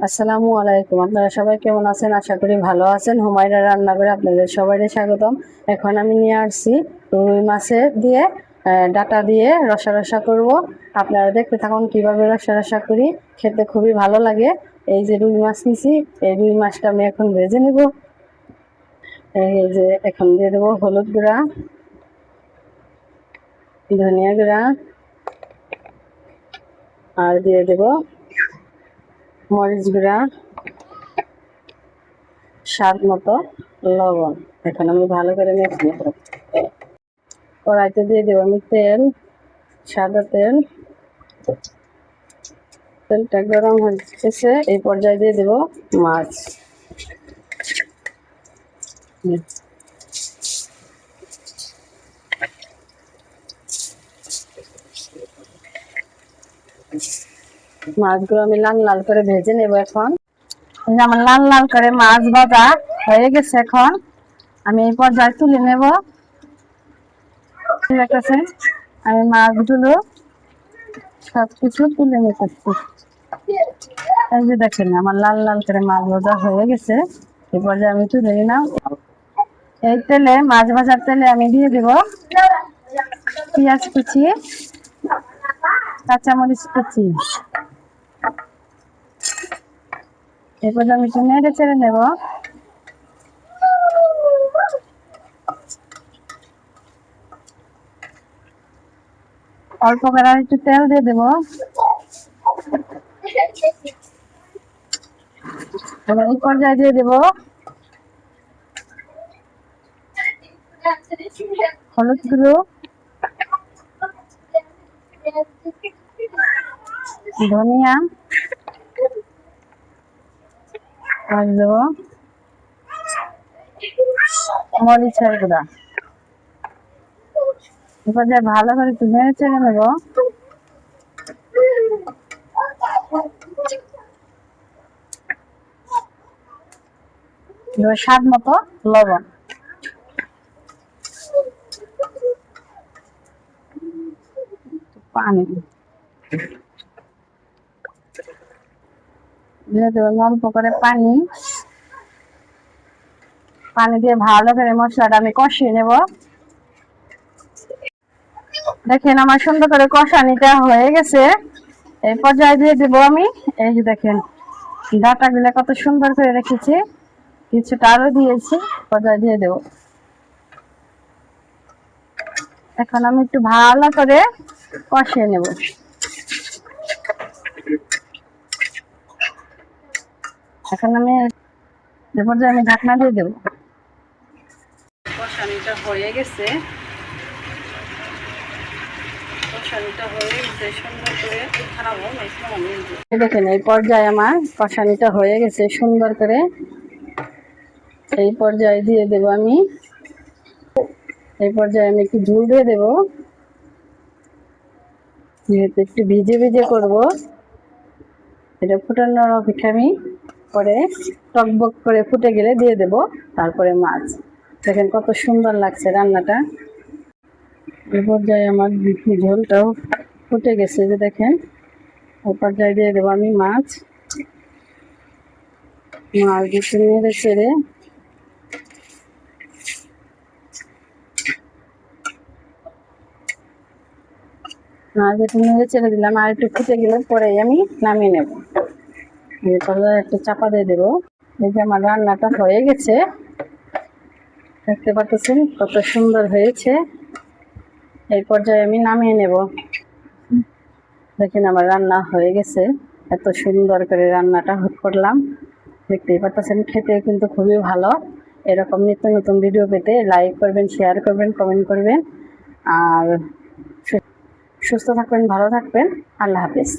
আসসালামু আলাইকুম। আপনারা সবাই কেমন আছেন? আশা করি ভালো আছেন। হুমায়রা রান্নাঘরে আপনাদের সবাইকে স্বাগতম। এখন আমি নিয়ে আসছি রুই মাছের দিয়ে ডাটা দিয়ে রসা রসা করব। আপনারা দেখতে থাকুন কিভাবে রসা রসা করি। খেতে খুবই ভালো লাগে। এই যে রুই মাছ নিছি, এই রুই মাছটা আমি এখন ভেজে নেব। এই যে এখন দিয়ে দেবো হলুদ গুঁড়া, ধনিয়া গুঁড়া, আর দিয়ে দেব মরিচ গুঁড়া, স্বাদ মতো লবণ। এখন আমি ভালো করে মেখে নেব। কড়াইতে দিয়ে দেবো আমি তেল, সাদা তেল। তেলটা গরম হচ্ছে, এই পর্যায়ে দিয়ে দেবো মাছ। মাছগুলো আমি লাল লাল করে ভেজে নেব। এখন আমার লাল লাল করে মাছ ভাজা হয়ে গেছে। এখন আমি এই পর্যায়ে তুলে নেব। ঠিক আছে, আমি মাছগুলো সবকিছু তুলে নিতেছি। এই যে দেখেন আমার লাল লাল করে মাছ ভাজা হয়ে গেছে। এই পর্যায়ে আমি তুলে নিলাম। এই তেলে, মাছ ভাজার তেলে আমি দিয়ে দেব পেঁয়াজ কুচি, কাঁচামরিচ কুচি। এরপর আমি একটু নেড়ে চেড়ে নেব। অল্প করে একটু তেল দিয়ে দেবো। এবার এই পর্যায়ে দিয়ে দেবো হলুদ গুঁড়ো, ধনিয়া, আর দেবো মরিচের গুঁড়া। এবার ভালো করে একটু নেড়ে চেড়ে নেব। স্বাদ মতো লবণ। পানি দিয়ে দেবো অল্প করে পানি। পানি দিয়ে ভালো করে মশলাটা আমি কষিয়ে নেব। দেখেন আমার সুন্দর করে কষানিটা হয়ে গেছে। এই পর্যায়ে দিয়ে দেবো আমি, এই যে দেখেন ডাটা গুলা কত সুন্দর করে রেখেছি, কিছুটা আরো দিয়েছি। পর্যায়ে দিয়ে দেবো। এখন আমি একটু ভালো করে কষিয়ে নেব। এখন আমি এ পর্যায়ে আমি ঢাকনা দিয়ে দেবো। কষানিটা হয়ে গেছে, দেখেন এই পর্যায়ে আমার কষানিটা হয়ে গেছে সুন্দর করে। এই পর্যায়ে দিয়ে দেব আমি, এই পর্যায়ে আমি একটু ঝুল দিয়ে দেবো। যেহেতু একটু ভিজে ভিজে করব, এটা ফুটানোর অপেক্ষা আমি পরে টকবক করে ফুটে গেলে দিয়ে দেব তারপরে মাছ। দেখেন কত সুন্দর লাগছে রান্নাটা। এই পর্যায়ে আমার ঝোলটাও ফুটে গেছে, যে দেখেন। ওই পর্যায়ে দিয়ে দেবো আমি মাছ। মাছ দিয়ে নেড়ে চেড়ে মাছ একটু নেড়ে চেড়ে দিলাম। আর একটু ফুটে গেলে পরেই আমি নামিয়ে নেব। এরপরে একটু চাপা দিয়ে দেবো। এই যে আমার রান্নাটা হয়ে গেছে, দেখতে পাচ্ছেন কত সুন্দর হয়েছে। এই পর্যায়ে আমি নামিয়ে নেব। দেখেন আমার রান্না হয়ে গেছে। এত সুন্দর করে রান্নাটা করলাম, দেখতেই পাচ্ছেন। খেতে কিন্তু খুবই ভালো। এরকম নিত্য নতুন ভিডিও পেতে লাইক করবেন, শেয়ার করবেন, কমেন্ট করবেন। আর সুস্থ থাকবেন, ভালো থাকবেন। আল্লাহ হাফেজ।